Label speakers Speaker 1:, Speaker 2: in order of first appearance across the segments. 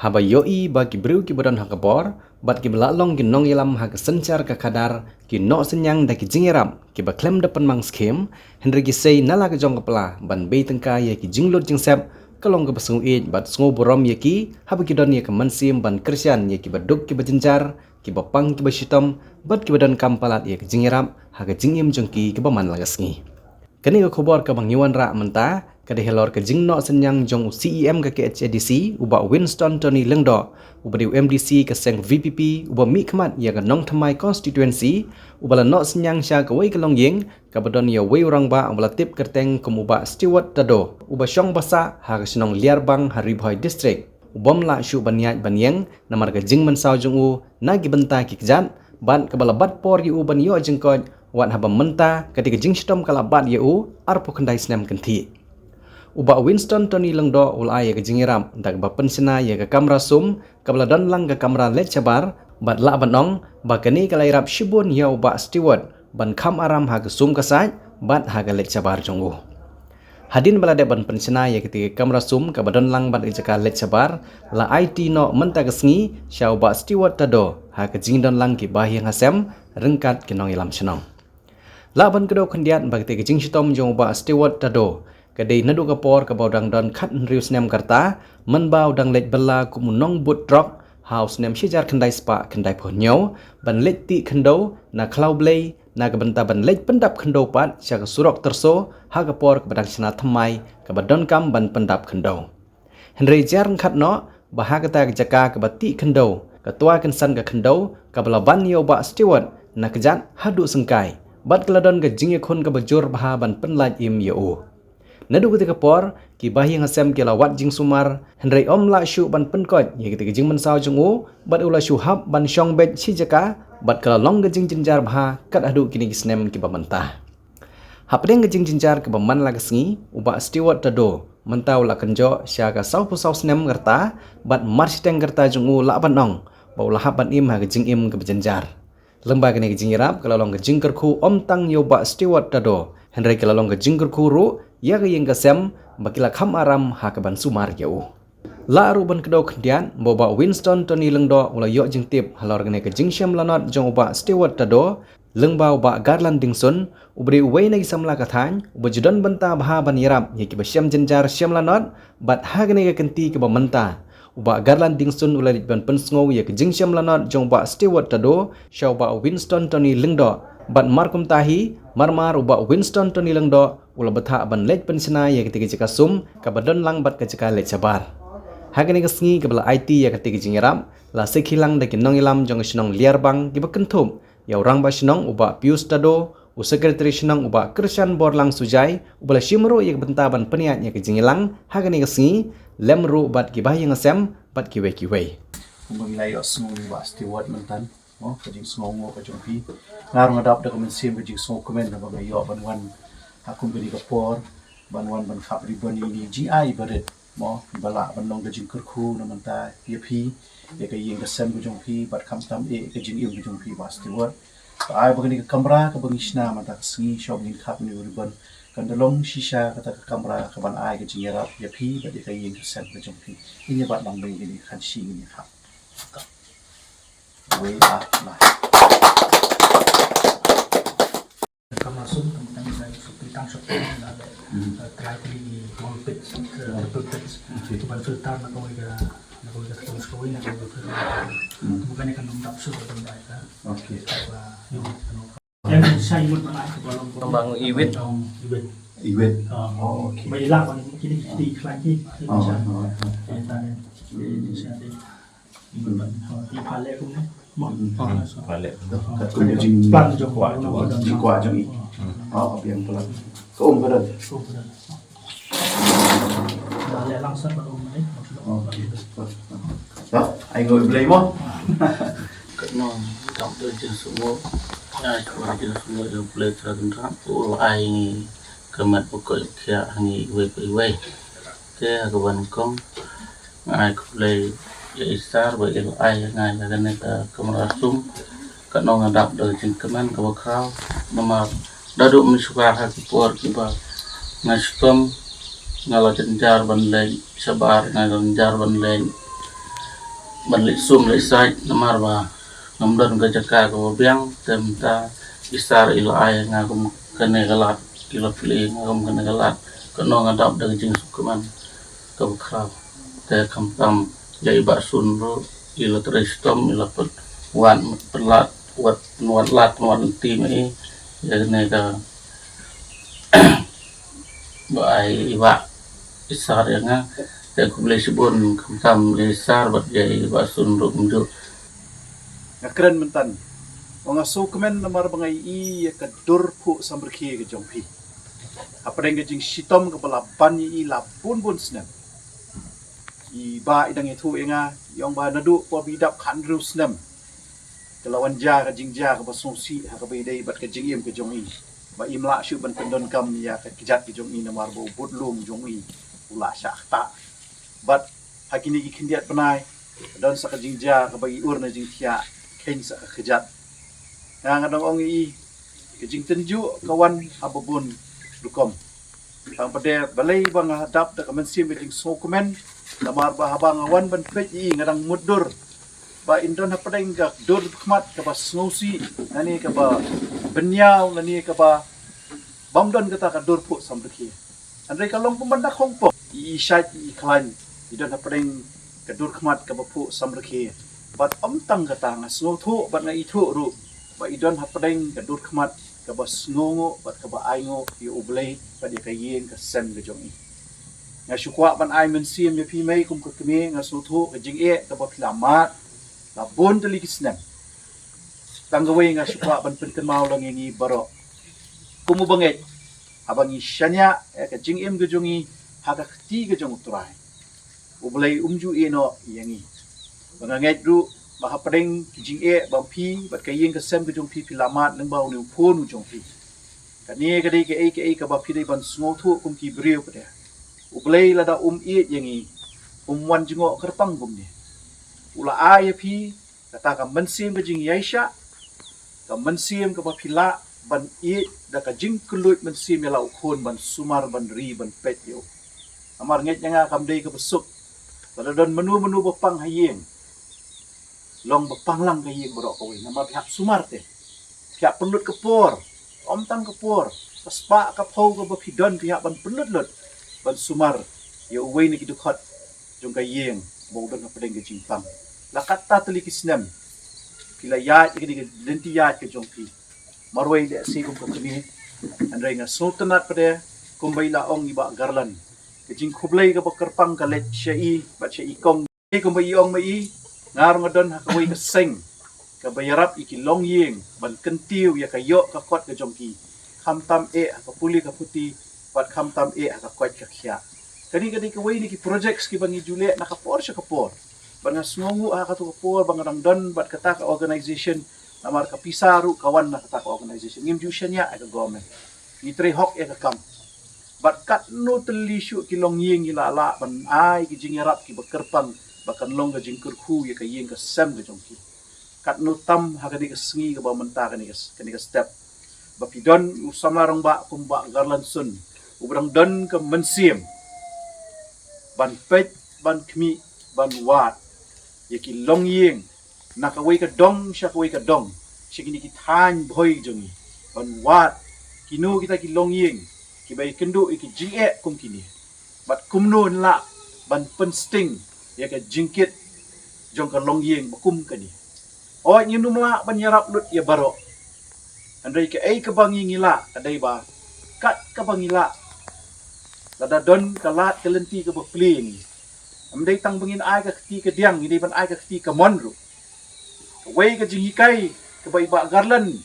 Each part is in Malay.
Speaker 1: haba yoi ba ki breu ki badan hakabor bat ki belalong ki nong ilam hak sencar ka kadar ki no senyang da ki jingiram ki ba klem depan mang skem henry ki sei nala ka jong kepala ban be tengka ya ki jinglot jingsep kalong ka basung e bat sngo borom ya ki haba ki don ya ka mansim ban krisyan ya ki baduk ki bajenjar ki bapang ki basitom bat ki badan kampalat ya ki jingiram hak jingim jongki ki baman lagasngi kani ka khobor ka bang yuan ra menta kada helor ke jingno senyang jong CEM ke HADC uba Winston Tony Lengdo uba di MDC ke seng VPP uba mi khmat ya ke nong thamai constituency uba la no senyang sha ke wei kelong yeng ka badon ya wei orang ba uba tip kerteng kum uba Stewart Tado uba syong basa ha ke senong liar bang Hari Bhoi district ubam la shu banyaj banyeng namar ke jing mensau jong u nagi benta ki kejat ban ke balabat por yu ban yo jengkoj wat haba menta ketika jing stom kalabat yu arpo kendai snem kenti uba Winston Tony Lengdo ulai ke jingiram dak ba pensena ya ke kamera sum kabladon lang ke kamera let cabar bat la banong ba kani kalairap shibun ya uba Stewart ban kham aram ha ke sum kasaj bat ha ke let cabar jongu hadin balade ban pensena ya ketika kamera sum kabadon lang bat ijaka let cabar la IT no menta kesngi sya uba Stewart Tado ha ke jingdon lang ki bahyang hasem rengkat ke nong ilam senong la ban kedo khendiat ba ketika jing shitom jong uba Stewart Tado kadai nadu kapor ka baudang don khat rius nem karta man bau dang lej bela ku munong but drop house nem shijar khandai spa khandai phonyo ban lej ti khando na khlau blei na ka banta ban lej pendap khando pat sya ka surok terso ha kapor ka badang sina thamai ka badon kam ban pendap khando henry jar khat no bah ka ta jaka ka bati khando ka tua kan san ka khando ka balaban yo ba Stewart na kejat hadu sengkai bat keladon ka jingi khon ka bajur bah ban penlaj im yo nadu ketika por ki bahyang hasem ki lawat jing sumar henry om la shu ban penkot ye ketika jing mensau jungu bat ula shu hab ban syong bet si jaka bat kala long ke jing jinjar bha kat adu kini kisnem ki bamantah hapdeng ke jing jinjar ke baman la kesngi uba Stewart Tado mentau la kenjo sya ka sau pu sau snem ngerta bat march teng ngerta jungu la banong ba ula hab ban im ha ke jing im ke bejenjar lembaga ni ke jing irap kala long ke jing kerku om tang yo ba Stewart Tado henry kala long ke jing kerku ru ya ke yang kesem bakila kham aram ha ke ban sumar yau la aru ban kedo khendian boba Winston Tony Lengdo ula yo jing tip halor gene ke jing syam lanot jong uba Stewart Tado lengbau ba Garland Dingson ubri wei nagi samla kathan uba judon benta bha ban yarap ye ke basyam jenjar syam lanot bat ha gene ke kenti ke bamenta uba Garland Dingson ula ban pensngo ye ke jing syam lanot jong uba Stewart Tado syau ba Winston Tony Lengdo bat markum tahi marmar uba Winston Tony Lengdo ula betha ban lej pensena ya ketika jika sum kabadon lang bat ketika lej sabar hagani kesngi kebala IT ya ketika jingiram la sekhilang da kinong ilam jong sinong liar bang ki bakenthum ya orang ba sinong uba Pius Tado u secretary sinong uba Krishan Borlang Sujai ubala shimro ya benta ban peniat ya ke jingilang hagani kesngi lemru bat ki bahyang asem bat ki wei
Speaker 2: menilai semua uba Stewart mentan kajing semua kajing pi ngarung adap da kemensim kajing semua komen da bayo ban aku beri kapor banwan ban khap ribbon ini GI baret mo bala banong da jing kerku na manta yapi ya ka yeng da sem bu jong pi bat kham tam e ka jing im bu jong pi ba Stewart ai bagani ka kamera ka bangisna mata sngi shop ni khap ni ribbon kan dalong shisha kata ka kamera ka ban ai ka jing yarap yapi ba ka yeng da sem bu jong pi ini bat bang dei ni khan shi ni khap way lah
Speaker 3: masuk tentang seperti tangkap try di wall pits itu ban filter nak kau terus kau ini bukannya kan mendak sudah tentang
Speaker 2: oke
Speaker 3: yang saya ikut mana ke dalam
Speaker 4: Kembang iwit.
Speaker 2: iwet
Speaker 3: oke baiklah kan ini di lagi bisa ini saya ada di palek pun
Speaker 4: balik
Speaker 2: kat jing
Speaker 3: plan jong
Speaker 2: jing kwa jong i biang pelan ko berat
Speaker 3: dah langsung baru ini
Speaker 2: ai ngồi play mo
Speaker 4: no trong đời trên semua ai keluar trên semua dia boleh terang tu ai kemat pokok kia hangi we ke kawan kong ai boleh ya isar bagi ai ngai la kan ta kamera sum kan nong adap đời trên keman ka bakau nomor daduk misukar hati por kiba ngastom ngalo jenjar ban lay sabar ngalo jenjar ban lay ban li sum li sai namar ba namdan ga jaka ko biang temta isar ilo ay nga kum kane galat ilo pili nga kum kane galat kano nga dap dag jing sukuman ka bukraw te kam tam jai ba sun ro ilo tristom ilo put wan pelat wat nuat lat nuat ti mai ya ne ka ba ai iba isar ya nga te kumle sibun kam tam isar bat jai ba sun ro kumju
Speaker 2: Nga keren mentan. Mga sukumen namar bangay i ka durpu samberki ke jongpi. Apa deng jing sitom ke balaban i lapun bun snem. I ba idang itu inga yang ba nadu po bidap khandru snem. Kelawan ja ka jing ja ka basungsi ha ka bidai bat ka jing im ke jong i. Ba imla syu ban pendon kam ya ka kijat ke jong i namar bo budlum jong i. Ula syakta. Bat hakini ki kindiat penai dan sa ka jing ja ka bagi ur na jing tia ken sa ka kijat. Nga dong ong i kejing tenju kawan ababun dukom. Ang pada balay bang hadap da kaman sim kejing sokumen namar ba habang awan ban pej i ngadang mudur ba indon ha padang gak dur khmat ka ba sngosi nani ka ba benyaw nani ka ba bamdon kata ka dur pu samdeki. Andai kalong pemanda kongpo i syait i klan idon ha padang ka dur khmat ka ba pu samdeki. Bat omtang kata nga snothu bat nga itu ru ba idon hapadeng ka dur khmat ka ba sngongo bat ka ba aingo i ublay ba di kayeng ka sem ka jong i nga syukwa ban ai men sim ye pi mai kum ka kemi nga suthu ka jing e ka ba pilamat la bon tali kisnem tanggaway nga syukwa ban pen mau lang ngi baro kumu banget abang i syanya ka jing em ka jong i haga ti ka jong utray ublay umju eno yangi banganget ru baha padeng jing e bang pi bat kayeng ka sem kejong pi pilamat nang bau ni pon ujong pi kani ka dei ke ka ba pi dei ban sngotu kum ki brio ka de ublei lada e yangi wan jingo kerpang gum ni ula a pi kata ka mensim ka jing yaisha ka mensim ka ba pila ban da ka jing kulut mensim ya lau khon ban sumar ban ri ban pet yo amar nget nga kam dei ka besuk pada don menu bapang hayeng long bapanglang kayeng borok kawin nama pihak sumarte pihak pelut kepor omtang kepor paspa kapau ka bapidon pihak ban pelut lut ban sumar ya uway ni kidukhat jong kayeng bawdon ka padeng ka jingpang lakata tali kisnem pila yat ka denti yat ka jong pi marway de si kum ka kami andray nga sultanat pade kumbay laong iba garlan kajing kublay ka bakarpang ka let siya i bat siya ikong kumbay iong mai ngarong adon hakaway ka seng kabayarap ikilong yeng ban kentiu ya kayo kakot ka jongki kamtam e kapuli ka puti bat kamtam e kakot ka kya kani kaway ni ki projects ki bangi Juliet nakapor siya kapor ban nga sngongu katu kapor bang rangdon bat kata ka organization namar ka pisaru kawan na kata ka organization ngim ju siya niya ay ka government ni tre hok e ka kam bat kat no telisyu kilong yeng ilala ban ai ki jingarap ki bakerpang bakan long ka jingkur khu ya ka yeng ka sem ka jongki kat no tam ha ka di ka sngi ka ba menta ka ni ka step ba pidon usamarang ba kumba garlan sun ubrang don ka mensim ban pet ban kmi ban wat ya ki long yeng nakaway ka dong siya kaway ka dong siya kini ki tan boy jongi ban wat kinu kita ki long yeng ki bay kendo iki jinge kum kini bat kumnon la ban pensting ya ka jingkit jong ka long yeng bakum kani o nyinum la ban yarap lut ya baro andai ka ai ka bangi ngila kadai ba kat ka bangila lada don ka lat ka lenti ka bapling amdai tang bangin ai ka kti ka diang ini ban ai ka kti ka monru way ka jingikai ka ba iba garlan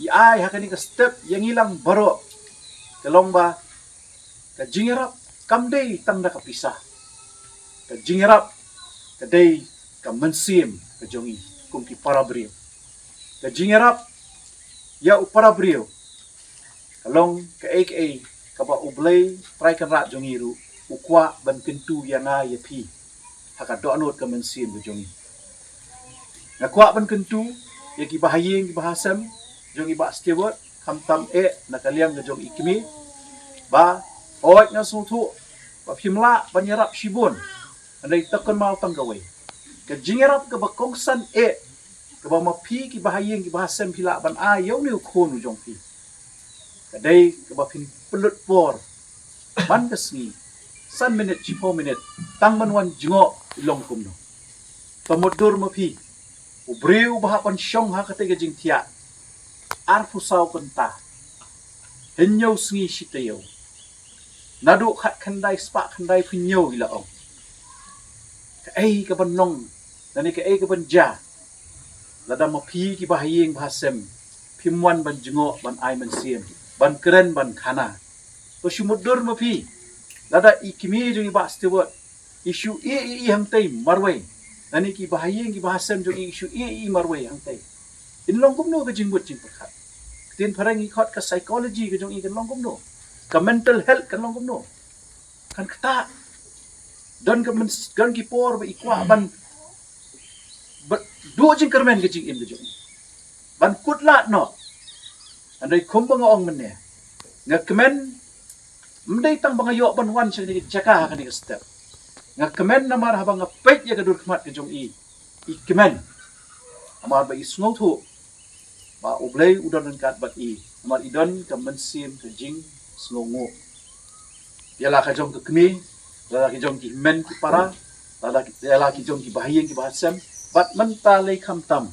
Speaker 2: i ai hakani ka step yang ilang baro kalong ba ka jingarap kamdei tang da kapisah ka jingarap ka day ka mensim ka jongi kum ki parabriyo ka jingarap ya uparabriyo kalong ka aka ka ba ublay try kan rat jongi ru ukwa ban kentu ya nga ya pi haka do anot ka mensim ka jongi nga kwa ban kentu ya ki bahayeng ki bahasam jongi ba steward kamtam nakaliam ka jong ikimi ba oit nga sutu ba pimla banyarap shibun andai takon mau tanggaway ke jingerap ke bakongsan ke ba mapi ki bahayeng ki bahasem pila ban ayau ni khon jong pi kadai ke ba pin pelut por ban kesni san minute 4 minute tang manwan jingo ilong kum no pamudur mapi ubriu bahapan syong ha kate jing tia ar fusau kenta henyau sngi sitayo nadu khat khandai spa khandai punyau ila ong ka ban nong nani ka ka ban ja lada mapi ki bahayeng bahasem pimwan ban jingo ban ai man siem ban keren ban khana to sumudur mapi lada ikimi jung ba steward isu hamtai marwai nani ki bahayeng ki bahasem jung isu marwai hamtai inlong kum no ka jingbut jing pakhat tin parang ikot ka psychology ka jung kan long kum no ka mental health kan long kum no kan kata don ka gan ki por ba ikwa ban do jing kermen ke jing im jong ban kutlat no andai kum bang ong men ne ngakmen mdai tang bang yo ban wan sing ni jaka ka ni step ngakmen namar habang ngapet ya kadur khmat ke jong kemen amar ba isngau thu ba oblei udon kat bat amar idon ka mensim ke jing sngongo yala ka jong ke kemi lala ki jong ki men ki para lala ki jong ki bahayeng ki bahasem bat mentalai kham tam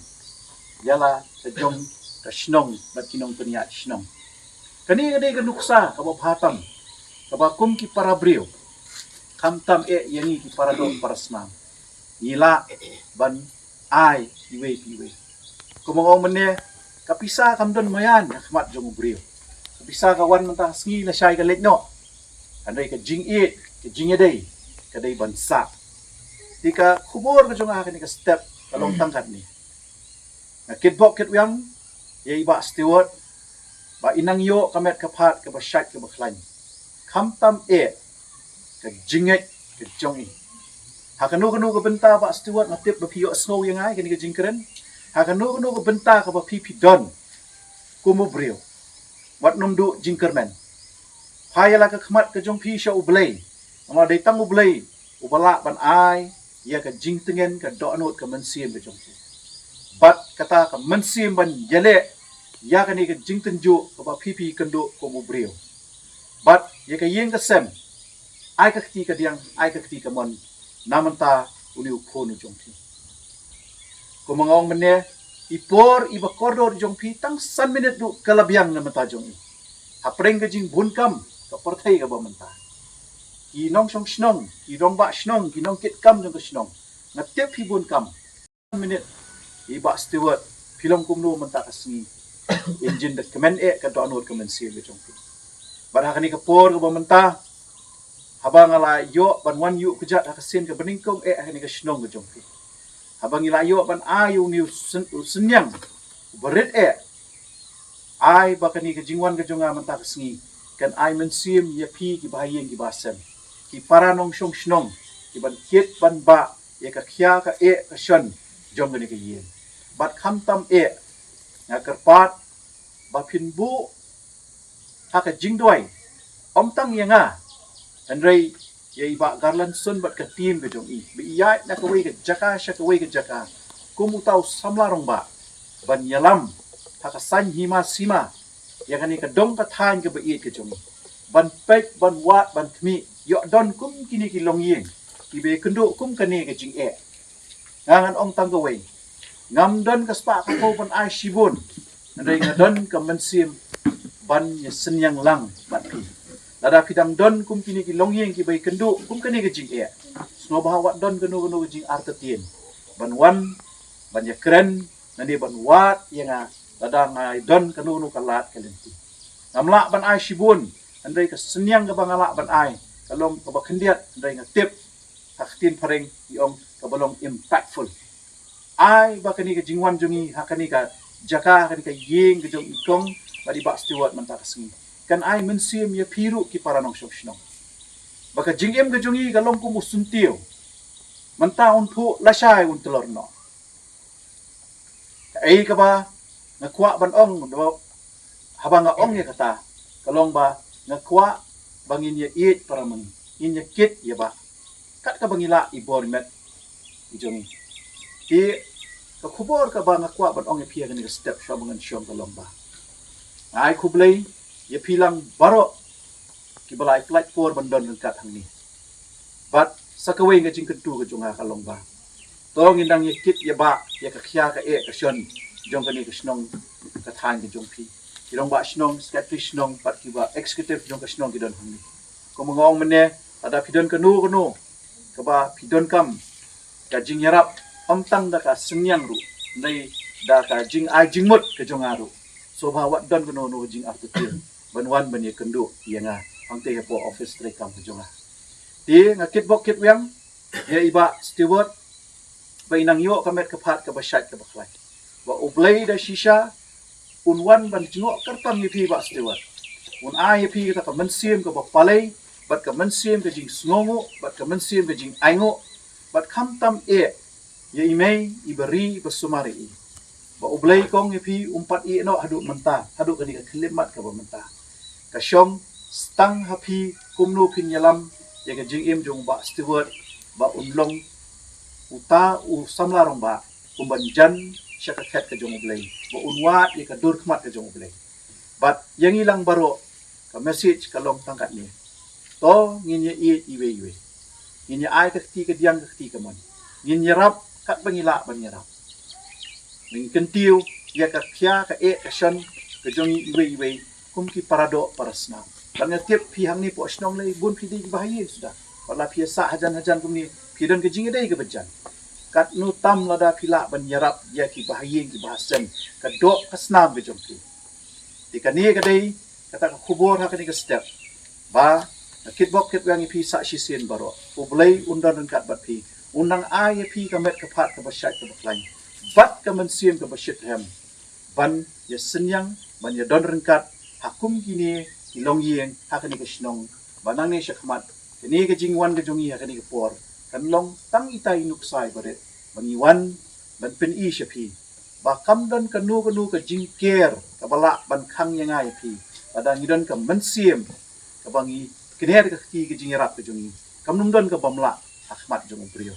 Speaker 2: yala ka jong ka shnong bat kinong peniat shnong kani ade ka nuksa ka ba phatam ka ba kum ki para brio kham tam yangi ki para dong para snam nila ban ai iwe kumong mene kapisa kam don mayan khmat jong brio kapisa ka wan mentang sngi la shai ka letno andai ka jing ka jing ade ka dai ban sa tika khubor ka jong ni ka step kalong tangkat ni nakit bok kit yang yai ba steward ba inang yo kamet ka phat ka ba shat ka ba klan kham tam ka jinget ka jong hakanu ka benta ba steward natip ba piyo snow yang ai ka jingkren hakanu ka benta ka ba pipi don kumu brio wat numdu jingkermen hayala ka khmat ka jong pi sha ublei ama dai tang ublei ubala ban ai ya ka jing tengen ka do anot ka mensim ka jong bat kata ka mensim ban yale ya ka ni ka jing tenju ka ba pipi kendo ko mu brio bat ya ka yeng ka sem ai ka kti ka diang ai ka kti ka mon namanta uni ukho nu jong pi ko mangong mene ipor iba koridor jong pi tang san minute du kalabyang namanta jong hapreng ka jing bunkam ka parthai ka ba manta kinong song snong kirong ba snong kinong kit kam jong ka snong ngatep hi bunkam minute iba steward pilong kumno manta kasni engine dat kemen ka do anot kemen sil jong pi bar hakani ka por ka ba manta habang ala yo ban wan yu kujat hakasin ka beningkong hakani ka snong ka jong pi habang ila yo ban ayu ni senyang berit ai bakani ka jingwan ka jonga manta kasni kan ai mensim ya pi ki bahayeng ki basem ki paranong shong snong ki ban kit ban ba ya ka khya ka ka shan jong ni ka yen bat kham tam nga kerpat ba phin bu ha ka jing doi om tang yanga andrei ye ba garlan sun bat ka tim ka jong bi ya na ka wei ka jaka sha ka wei ka jaka kumu tau samlarong ba ban yalam ha ka san hima sima yang ani ka dong ka than ka bait ka jong ban pek ban wat ban khmi yo don kum kini ki long yeng ki be kendo kum kane ka jing ngangan ong tang ka wei ngam don ka spa ka ko ban ai shibun ndai nga don ka mensim ban ya senyang lang bat pi lada pidang don kum kini ki long yeng ki be kendo kum kane ka jing sno ba wat don keno ka jing artatien ban wan ban ya kren nani ban wat yang lada ngai don keno ka lat kalenti ngamla ban ai shibun andai ka senyang ka bangala ban ai kalong ka bakhendiat andai nga tip haktin pareng iong ka balong impactful ai bakani ka jingwan jongi hakani ka jaka hakani ka yeng ka jong ikong badi ba steward manta kasngi kan ai mensim ya piru ki paranong shoshnong baka jingem ka jongi kalong ku musuntio manta unpu lasai un telorno ai ka ba nakwa ban ong habang ong ya kata kalong ba nakwa bangin ya iit para mani in ya kit ya ba kat ka bangila ibor met ijongi Di ka kubor ka ba nga kwa ban ong ipia kan step sya mangan syong ka lomba. Ai kublay ye pilang baro ki balai flight for ban don kat hang ni. But sakaway nga jing kentu ka junga ka lomba. Tong indang ye kit ye ba ye ka khya ka e ka syon jong ka ni ka snong ka than ka jong pi. Kirong ba snong skatfish snong pat ki ba executive jong ka snong ki don hang ni. Ko mangong mene ada pidon kanu ka ba pidon kam ka jing yarap tang da ka senyang ru nei da ka jing ai jing mut ka jong aru so ba wat don kanu no jing after tin ban wan ban ye kendu ye nga ang te po office tre kam ka jong a ti nga kit bok kit yang ye iba steward ba inang yo ka met ka phat ka ba shat ka ba khlai wa ublei da shisha unwan ban jingo kartam ye pi ba steward un ai pi ka man sim ka ba palai bat ka man sim ka jing sngongo bat ka man sim ka jing aingo bat kham tam e ye imei ibari basumari i ba ublei kong ye pi umpat i no hadu menta hadu ka ni ka klimat ka ba menta ka syong stang hapi kumnu pin yalam ye ka jing im jong ba steward ba unlong uta u samlarong ba umban jan syaka khat ka jong ublei ba unwat ye ka dur khmat ka jong ublei bat yang ilang baro ka message ka long tangkat ni to ngin ye iwe ngin ye ai ka ti ka diang ka ti ka man ngin ye rap kat bangila ban ye rap ngin kentiu ye ka khya ka e ka shan ka jong iwe kum ki parado parasna ban tiap pi hang ni po snong lei bun pi di bahaye sudah wala pi sa hajan kum ni pi don ka jing dei ka bejan kat nu tam lada pila ban ye rap ye ki bahaye ki bahasan ka do ka snam be jong pi di ka ni ka dei kata ka kubur ha ka ni ka step ba kitbok kit yang ipi sa shisin baro ublei undan kat bat pi undang ai pi ka met ka phat ka basyat ka baklain bat ka mensim ka basyat hem ban ya senyang ban ya don rengkat hakum kini ilong yeng hakani ka snong banang ni syakmat kini ka jingwan ka jongi hakani ka por kan long tang itai nuksai baret bangiwan ban pen i syapi ba kam don kanu ka jingker ka bala ban khang yang ai pi pada ngidon ka mensim ka bangi kini ada ka ti ka jingrap ka jongi kam num don ka bamla akhmat jong brio